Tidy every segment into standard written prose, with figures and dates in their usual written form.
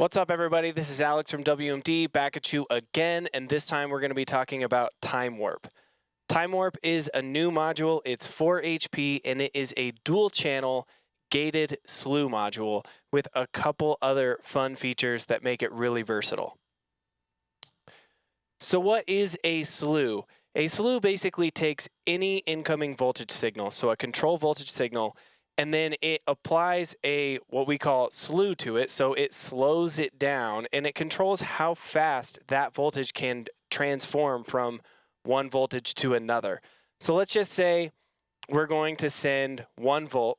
What's up, everybody? This is Alex from WMD, back at you again, and this time we're going to be talking about Time Warp. Time Warp is a new module. It's 4 HP, and it is a dual-channel gated slew module with a couple other fun features that make it really versatile. So what is a slew? A slew basically takes any incoming voltage signal, so a control voltage signal, and then it applies what we call slew to it, so it slows it down, and it controls how fast that voltage can transform from one voltage to another. So let's just say we're going to send 1 volt,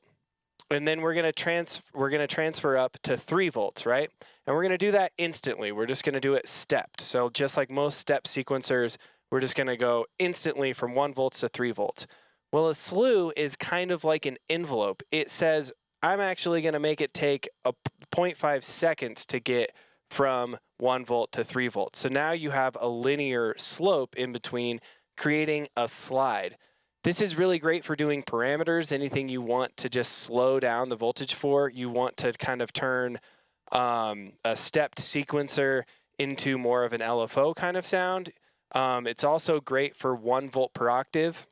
and then we're going to transfer up to 3 volts, right? And we're going to do that instantly. We're just going to do it stepped. So just like most step sequencers, we're just going to go instantly from 1 volts to 3 volts. Well, a slew is kind of like an envelope. It says, I'm actually going to make it take a 0.5 seconds to get from 1 volt to 3 volts. So now you have a linear slope in between, creating a slide. This is really great for doing parameters, anything you want to just slow down the voltage for. You want to kind of turn a stepped sequencer into more of an LFO kind of sound. It's also great for 1 volt per octave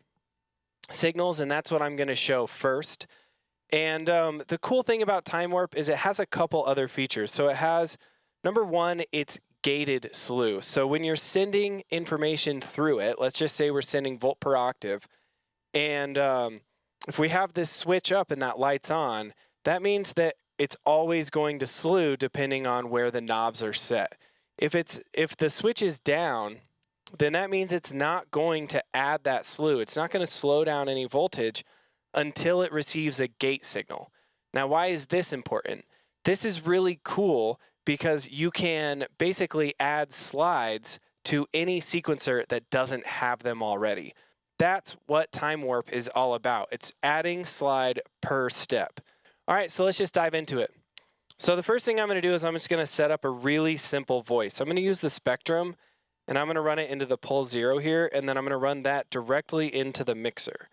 signals, and that's what I'm going to show first. And the cool thing about Time Warp is it has a couple other features. So it has, number one, it's gated slew. So when you're sending information through it, let's just say we're sending volt per octave, and if we have this switch up and that light's on, that means that it's always going to slew depending on where the knobs are set. If the switch is down, then that means it's not going to add that slew. It's not going to slow down any voltage until it receives a gate signal. Now, why is this important? This is really cool because you can basically add slides to any sequencer that doesn't have them already. That's what Time Warp is all about. It's adding slide per step. All right, so let's just dive into it. So the first thing I'm going to do is I'm just going to set up a really simple voice. I'm going to use the Spectrum, and I'm going to run it into the pole 0 here, and then I'm going to run that directly into the mixer.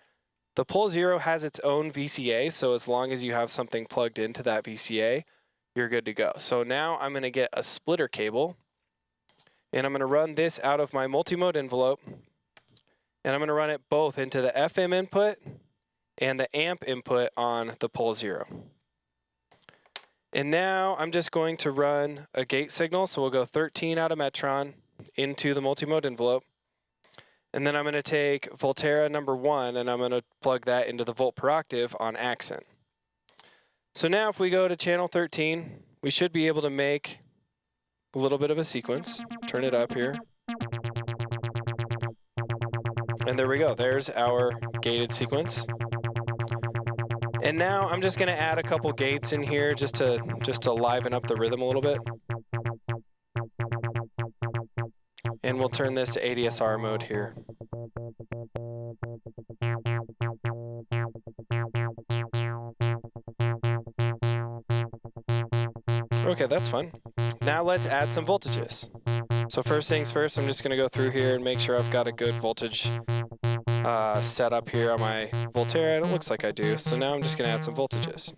The pole 0 has its own VCA, so as long as you have something plugged into that VCA, you're good to go. So now I'm going to get a splitter cable, and I'm going to run this out of my multimode envelope, and I'm going to run it both into the FM input and the amp input on the pole 0. And now I'm just going to run a gate signal, so we'll go 13 out of Metron into the multimode envelope, and then I'm going to take Volterra number 1 and I'm going to plug that into the volt per octave on accent. So now if we go to channel 13, we should be able to make a little bit of a sequence. Turn it up here. And there we go. There's our gated sequence. And now I'm just going to add a couple gates in here just to liven up the rhythm a little bit. And we'll turn this to ADSR mode here. Okay, that's fun. Now let's add some voltages. So first things first, I'm just going to go through here and make sure I've got a good voltage set up here on my Volterra, and it looks like I do. So now I'm just going to add some voltages.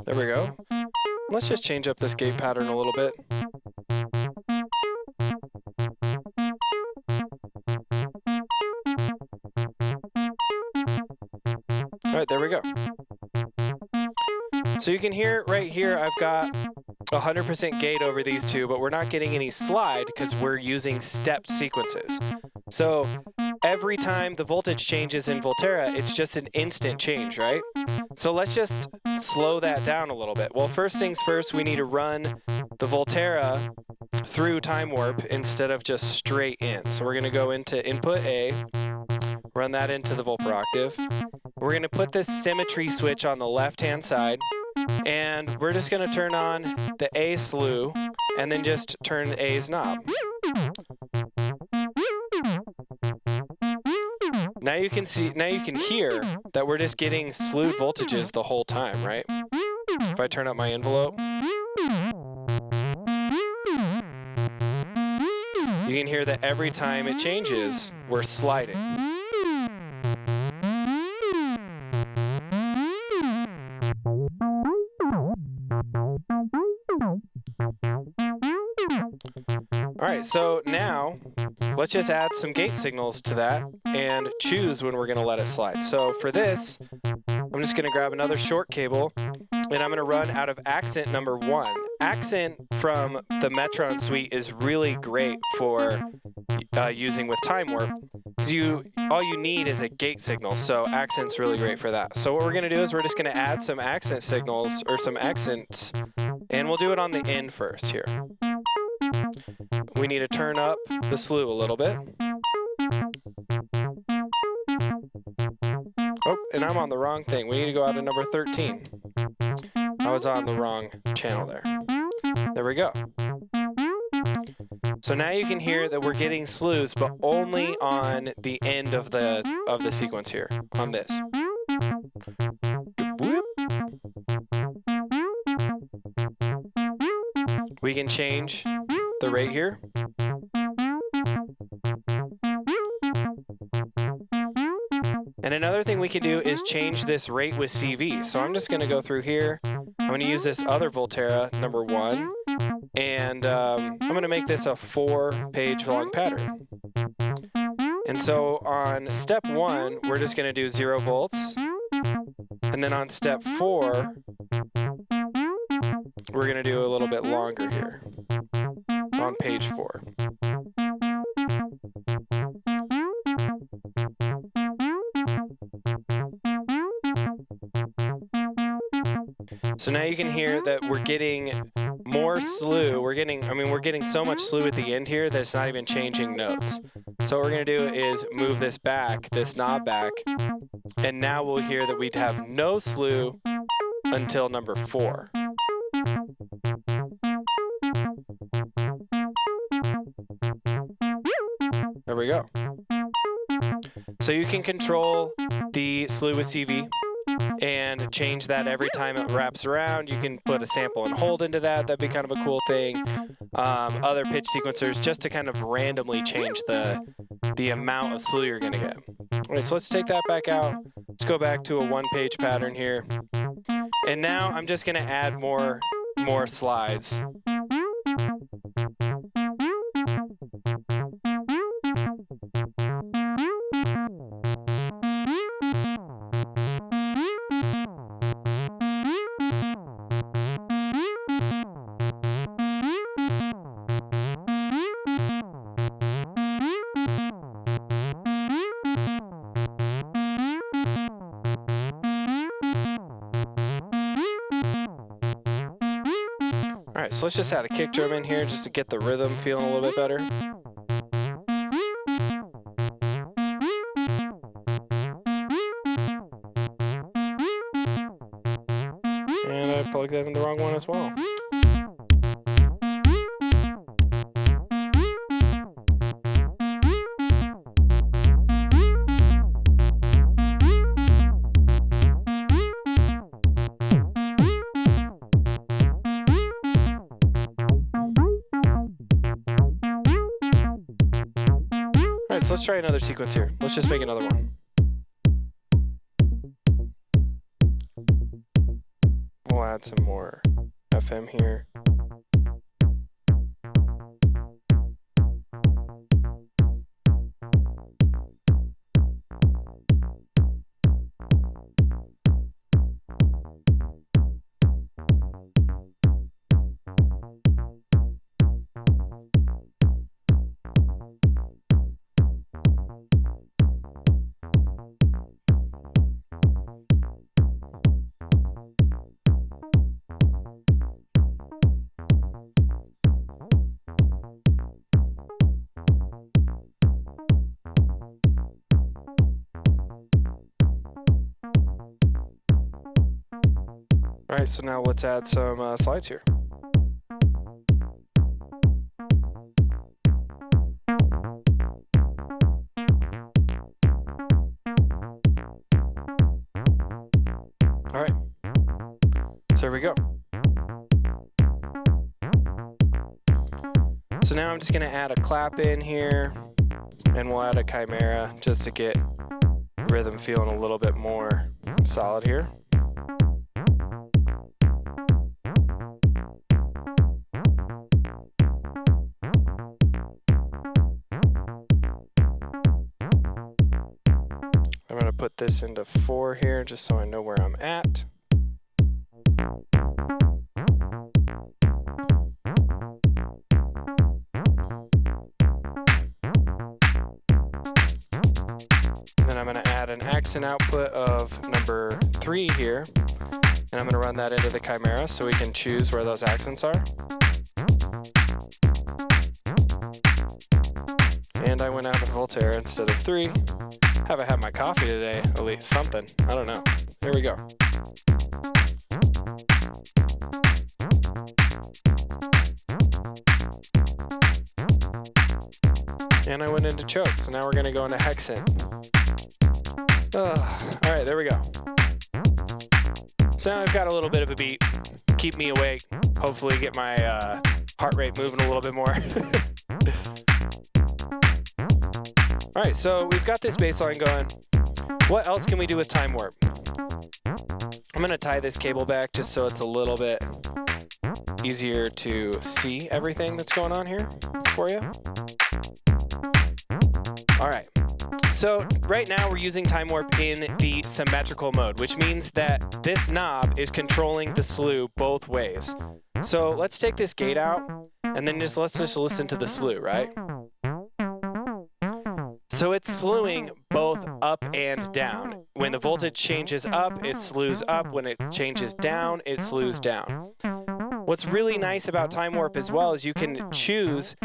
There we go. Let's just change up this gate pattern a little bit. All right, there we go. So you can hear right here, I've got 100% gate over these two, but we're not getting any slide because we're using stepped sequences. So every time the voltage changes in Volterra, it's just an instant change, right? So let's just slow that down a little bit. Well, first things first, we need to run the Volterra through Time Warp instead of just straight in. So we're going to go into input A, run that into the volt per octave. We're going to put this symmetry switch on the left-hand side, And we're just going to turn on the A slew and then just turn A's knob. Now you can hear that we're just getting slewed voltages the whole time, right? If I turn up my envelope, you can hear that every time it changes, we're sliding. All right, so now let's just add some gate signals to that and choose when we're going to let it slide. So for this, I'm just going to grab another short cable and I'm going to run out of accent number 1. Accent from the Metron suite is really great for using with time warp, because all you need is a gate signal, so accent's really great for that. So what we're going to do is we're just going to add some accent signals, or some accents, and we'll do it on the end first here. We need to turn up the slew a little bit. Oh, and I'm on the wrong thing. We need to go out to number 13. I was on the wrong channel there. There we go. So now you can hear that we're getting slews, but only on the end of the sequence here, on this. We can change the rate here. And another thing we can do is change this rate with CV. So I'm just going to go through here. I'm going to use this other Volterra, number 1, and I'm going to make this a 4-page long pattern. And so on step 1, we're just going to do 0 volts. And then on step 4, we're going to do a little bit longer here on page 4. So now you can hear that we're getting more slew. We're getting so much slew at the end here that it's not even changing notes. So what we're going to do is move this back, this knob back, and now we'll hear that we'd have no slew until number 4. There we go. So you can control the slew with CV and change that every time it wraps around. You can put a sample and hold into that. That'd be kind of a cool thing. Other pitch sequencers, just to kind of randomly change the amount of slew you're going to get. All right, so let's take that back out. Let's go back to a 1-page pattern here. And now I'm just going to add more slides. All right, so let's just add a kick drum in here just to get the rhythm feeling a little bit better. And I plugged that in the wrong one as well. So let's try another sequence here. Let's just make another one. We'll add some more FM here. All right, so now let's add some slides here. All right, so there we go. So now I'm just going to add a clap in here, and we'll add a chimera just to get rhythm feeling a little bit more solid here. I'm going to put this into 4 here just so I know where I'm at. Then I'm going to add an accent output of number 3 here, and I'm going to run that into the chimera so we can choose where those accents are. And I went out of Voltaire instead of 3. Haven't had my coffee today, at least something. I don't know. Here we go. And I went into choke, so now we're going to go into hexant. All right, there we go. So now I've got a little bit of a beat. Keep me awake. Hopefully get my heart rate moving a little bit more. All right, so we've got this bass line going. What else can we do with time warp? I'm going to tie this cable back just so it's a little bit easier to see everything that's going on here for you. All right, so right now we're using time warp in the symmetrical mode, which means that this knob is controlling the slew both ways. So let's take this gate out, and then let's just listen to the slew, right? So it's slewing both up and down. When the voltage changes up, it slews up. When it changes down, it slews down. What's really nice about time warp as well is you can choose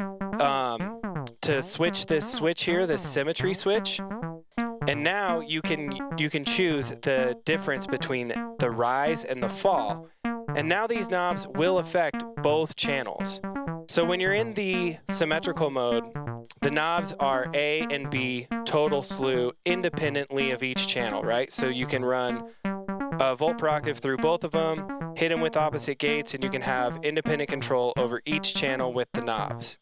to switch this switch here, this symmetry switch, and now you can choose the difference between the rise and the fall. And now these knobs will affect both channels. So when you're in the symmetrical mode, the knobs are A and B total slew independently of each channel, right? So you can run a volt per octave through both of them, hit them with opposite gates, and you can have independent control over each channel with the knobs.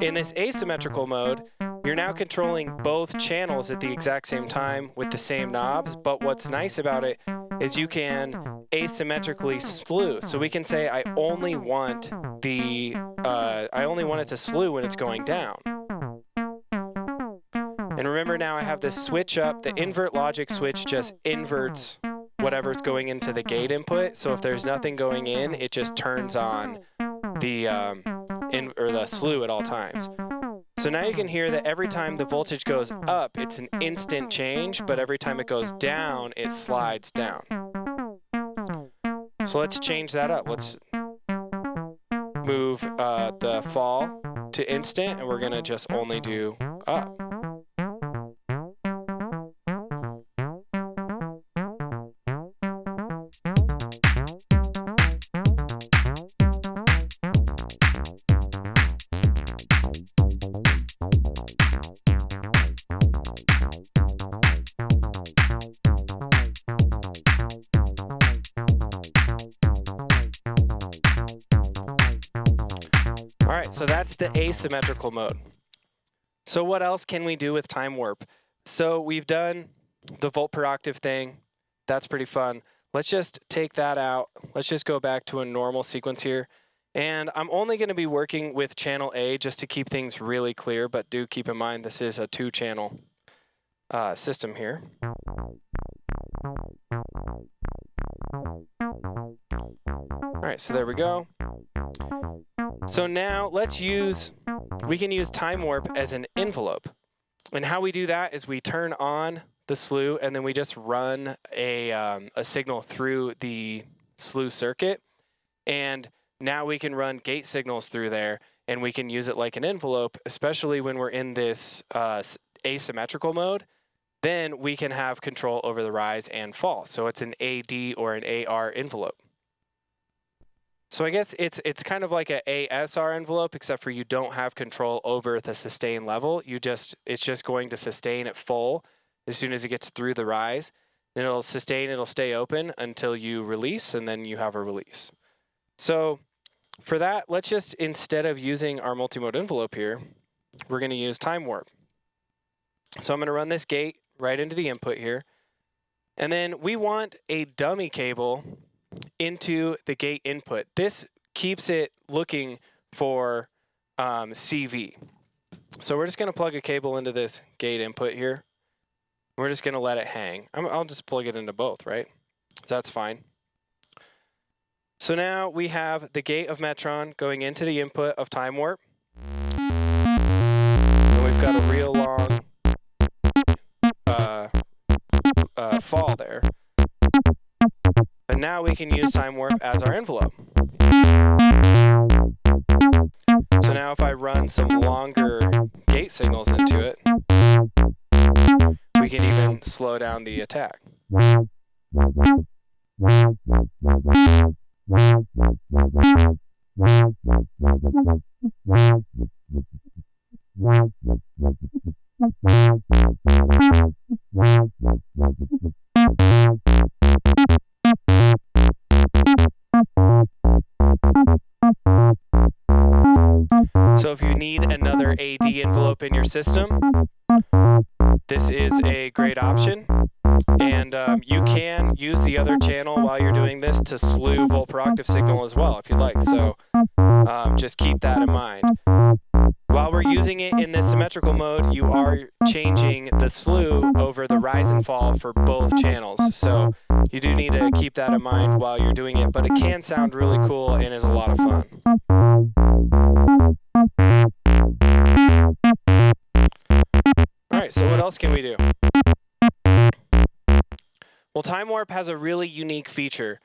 In this asymmetrical mode, you're now controlling both channels at the exact same time with the same knobs, but what's nice about it is you can asymmetrically slew. So we can say I only want it to slew when it's going down. And remember now I have this switch up. The invert logic switch just inverts whatever's going into the gate input. So if there's nothing going in, it just turns on the slew at all times. So now you can hear that every time the voltage goes up, it's an instant change, but every time it goes down, it slides down. So let's change that up. Let's move the fall to instant, and we're going to just only do up. All right, so that's the asymmetrical mode. So what else can we do with time warp? So we've done the volt per octave thing. That's pretty fun. Let's just take that out. Let's just go back to a normal sequence here. And I'm only going to be working with channel A just to keep things really clear, but do keep in mind this is a 2-channel system here. All right, so there we go. So now we can use time warp as an envelope. And how we do that is we turn on the slew and then we just run a signal through the slew circuit. And now we can run gate signals through there and we can use it like an envelope, especially when we're in this asymmetrical mode. Then we can have control over the rise and fall. So it's an AD or an AR envelope. So I guess it's kind of like a ASR envelope, except for you don't have control over the sustain level. It's just going to sustain at full as soon as it gets through the rise. And it'll sustain, it'll stay open until you release, and then you have a release. So for that, let's just, instead of using our multimode envelope here, we're going to use time warp. So I'm going to run this gate right into the input here. And then we want a dummy cable into the gate input. This keeps it looking for CV. So we're just going to plug a cable into this gate input here. We're just going to let it hang. I'll just plug it into both, right? So that's fine. So now we have the gate of Metron going into the input of time warp. And we've got a real long fall there. But now we can use time warp as our envelope. So now if I run some longer gate signals into it, we can even slow down the attack. So if you need another AD envelope in your system, this is a great option. And you can use the other channel while you're doing this to slew volt per octave signal as well, if you'd like. So just keep that in mind. While we're using it in this symmetrical mode, you are changing the slew over the rise and fall for both channels. So you do need to keep that in mind while you're doing it, but it can sound really cool and is a lot of fun. All right, so what else can we do? Well, time warp has a really unique feature.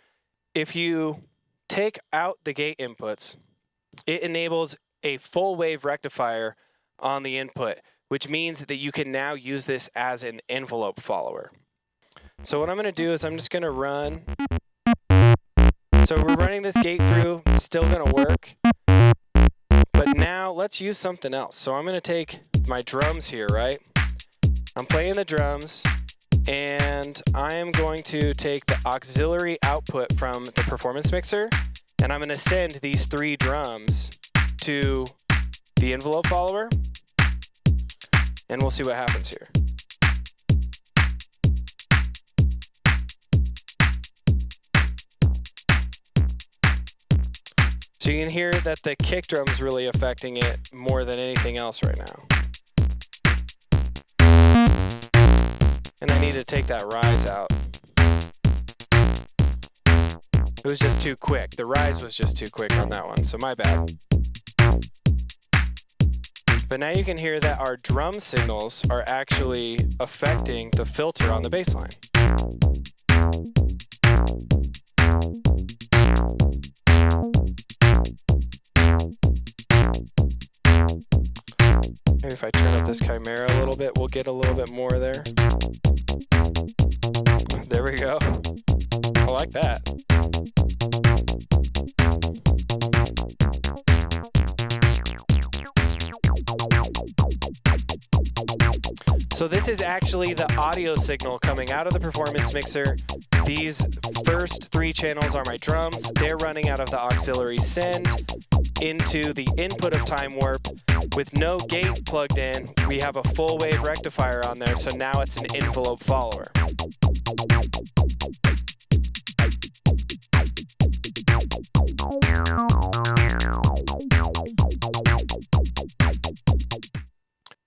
If you take out the gate inputs, it enables a full wave rectifier on the input, which means that you can now use this as an envelope follower. So what I'm going to do is I'm just going to run. So we're running this gate through, it's still going to work. But now let's use something else. So I'm going to take my drums here, right? I'm playing the drums, and I am going to take the auxiliary output from the performance mixer, and I'm going to send these 3 drums to the envelope follower, and we'll see what happens here. So you can hear that the kick drum is really affecting it more than anything else right now. And I need to take that rise out. It was just too quick. The rise was just too quick on that one, so my bad. But now you can hear that our drum signals are actually affecting the filter on the bass line. Maybe if I turn up this Chimera a little bit, we'll get a little bit more there. There we go. I like that. So this is actually the audio signal coming out of the performance mixer. These first 3 channels are my drums. They're running out of the auxiliary send into the input of time warp. With no gate plugged in, we have a full wave rectifier on there, so now it's an envelope follower.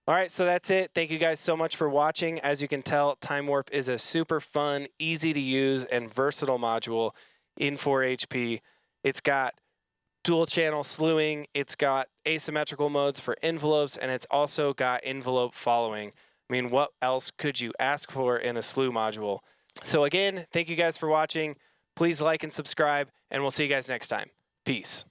All right, so that's it. Thank you guys so much for watching. As you can tell, time warp is a super fun, easy to use, and versatile module in 4HP. It's got dual channel slewing, it's got asymmetrical modes for envelopes, and it's also got envelope following. I mean, what else could you ask for in a slew module? So again, thank you guys for watching. Please like and subscribe, and we'll see you guys next time. Peace.